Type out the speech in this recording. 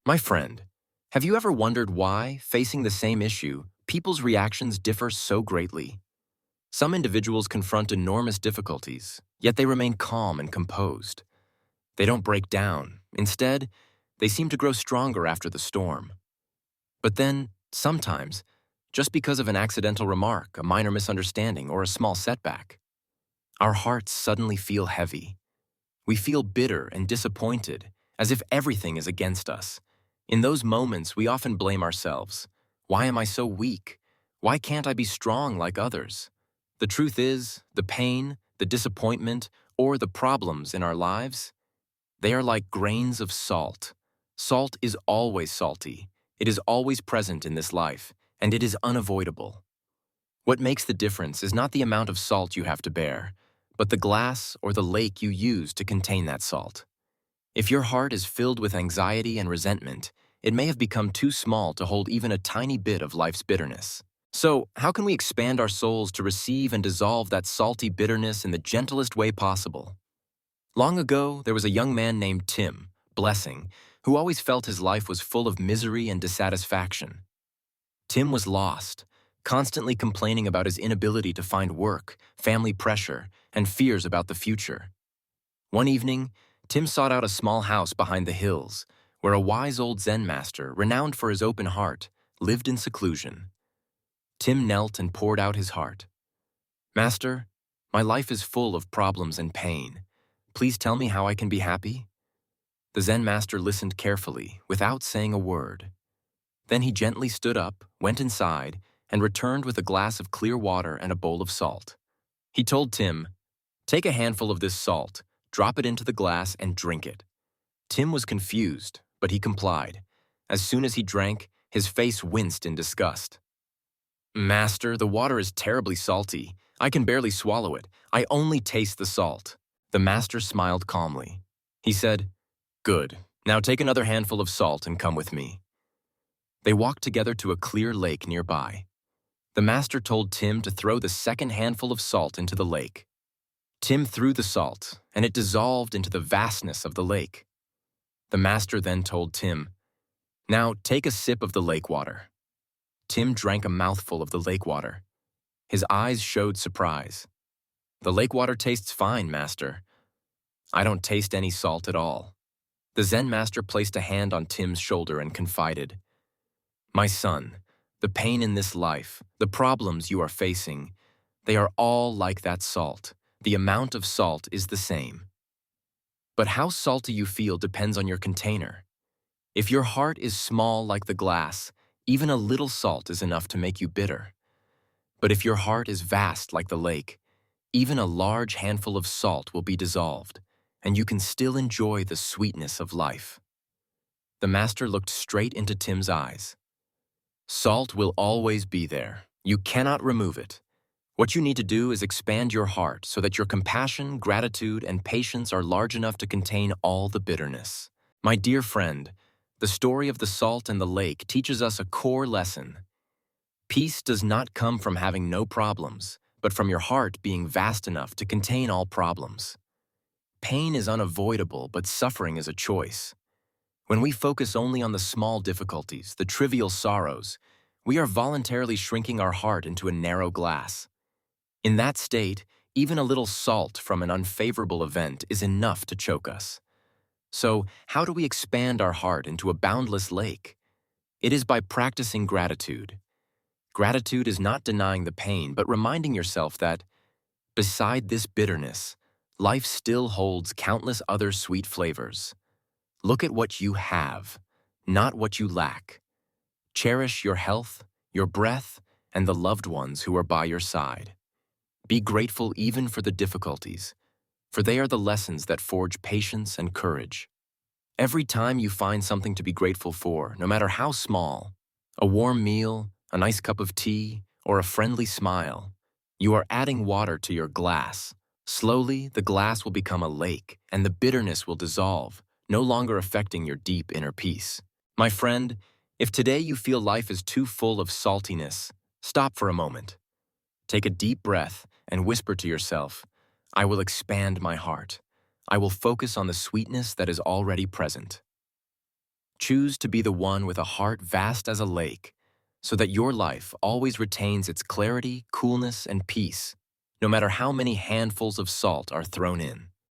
My friend, have you ever wondered why, facing the same issue, people's reactions differ so greatly? Some individuals confront enormous difficulties, yet they remain calm and composed. They don't break down. Instead, they seem to grow stronger after the storm. But then, sometimes, just because of an accidental remark, a minor misunderstanding, or a small setback, our hearts suddenly feel heavy. We feel bitter and disappointed, as if everything is against us. In those moments, we often blame ourselves. Why am I so weak? Why can't I be strong like others? The truth is, the pain, the disappointment, or the problems in our lives, they are like grains of salt. Salt is always salty. It is always present in this life, and it is unavoidable. What makes the difference is not the amount of salt you have to bear, but the glass or the lake you use to contain that salt. If your heart is filled with anxiety and resentment, it may have become too small to hold even a tiny bit of life's bitterness. So, how can we expand our souls to receive and dissolve that salty bitterness in the gentlest way possible? Long ago, there was a young man named Tim, Blessing, who always felt his life was full of misery and dissatisfaction. Tim was lost, constantly complaining about his inability to find work, family pressure, and fears about the future. One evening, Tim sought out a small house behind the hills, where a wise old Zen master, renowned for his open heart, lived in seclusion. Tim knelt and poured out his heart. "Master, my life is full of problems and pain. Please tell me how I can be happy?" The Zen master listened carefully, without saying a word. Then he gently stood up, went inside, and returned with a glass of clear water and a bowl of salt. He told Tim, "Take a handful of this salt, drop it into the glass, and drink it." Tim was confused, but he complied. As soon as he drank, his face winced in disgust. "Master, the water is terribly salty. I can barely swallow it. I only taste the salt." The master smiled calmly. He said, "Good. Now take another handful of salt and come with me." They walked together to a clear lake nearby. The master told Tim to throw the second handful of salt into the lake. Tim threw the salt, and it dissolved into the vastness of the lake. The master then told Tim, "Now take a sip of the lake water." Tim drank a mouthful of the lake water. His eyes showed surprise. "The lake water tastes fine, master." "I don't taste any salt at all." The Zen master placed a hand on Tim's shoulder and confided, "My son, the pain in this life, the problems you are facing, they are all like that salt. The amount of salt is the same. But how salty you feel depends on your container. If your heart is small like the glass, even a little salt is enough to make you bitter. But if your heart is vast like the lake, even a large handful of salt will be dissolved, and you can still enjoy the sweetness of life." The master looked straight into Tim's eyes. "Salt will always be there. You cannot remove it. What you need to do is expand your heart so that your compassion, gratitude, and patience are large enough to contain all the bitterness." My dear friend, the story of the salt and the lake teaches us a core lesson. Peace does not come from having no problems, but from your heart being vast enough to contain all problems. Pain is unavoidable, but suffering is a choice. When we focus only on the small difficulties, the trivial sorrows, we are voluntarily shrinking our heart into a narrow glass. In that state, even a little salt from an unfavorable event is enough to choke us. So, how do we expand our heart into a boundless lake? It is by practicing gratitude. Gratitude is not denying the pain, but reminding yourself that, beside this bitterness, life still holds countless other sweet flavors. Look at what you have, not what you lack. Cherish your health, your breath, and the loved ones who are by your side. Be grateful even for the difficulties, for they are the lessons that forge patience and courage. Every time you find something to be grateful for, no matter how small, a warm meal, a nice cup of tea, or a friendly smile, you are adding water to your glass. Slowly, the glass will become a lake, and the bitterness will dissolve, no longer affecting your deep inner peace. My friend, if today you feel life is too full of saltiness, stop for a moment. Take a deep breath and whisper to yourself, "I will expand my heart. I will focus on the sweetness that is already present." Choose to be the one with a heart vast as a lake, so that your life always retains its clarity, coolness, and peace, no matter how many handfuls of salt are thrown in.